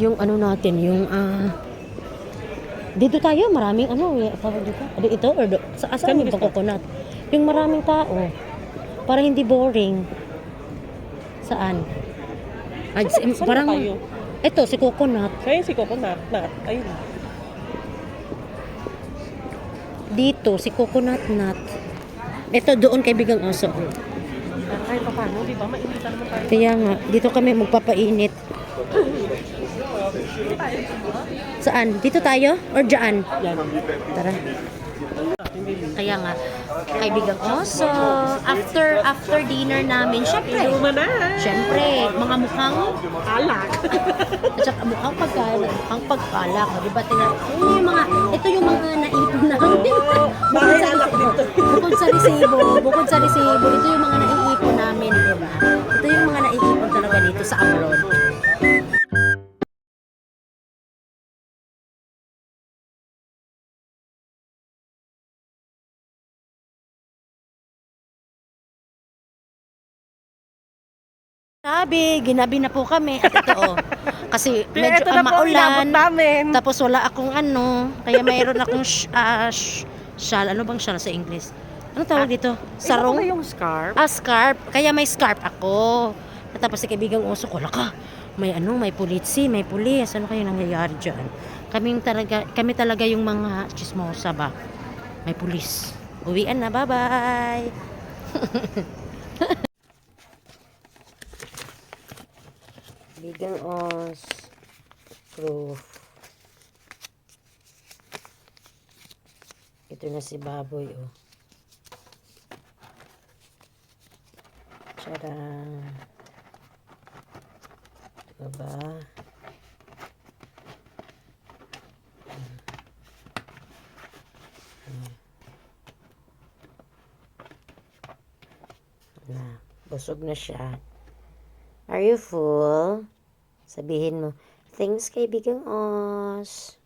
yung ano natin, yung dito tayo, maraming ano, tawag dito. Ito or saan yung coconut? Yung maraming tao. Para hindi boring. Saan? Ay, parang tayo? ito si coconut. Kaya si coconut. Ayun. Dito si coconut nut. Ito doon kay Bigang Oso. Kahit pa paano, di ba? Mainitan naman tayo. Kaya nga, dito kami magpapainit. Saan? Dito tayo? Or dyan? Yan. Tara. Kaya nga, kaibigan ko. So, after dinner namin, syempre, mga mukhang Alak. at saka mukhang pagkalak. Diba, ito yung mga naipon namin. Bukod sa resibo, ito yung mga naiipon namin, diba? Ito yung mga naiipon talaga dito sa abroad. Ginabi na po kami at ito kasi medyo maulan tapos wala akong ano kaya mayroon akong shawl, ano bang shawl sa English? Ano tawag dito? Sarong? Ito ba yung scarf? Scarf. Kaya may scarf ako. Tapos si kaibigang Oso ko, laka, may may pulis. Ano kayo nangyayari dyan? Kami talaga yung mga chismosa ba? May pulis. Uwian na, bye-bye! Bigang Os proof. Ito na si Baboy, oh. Tcharam. Diba ba? Busog na siya. Are you full? Sabihin mo, thanks kay Bigang Os.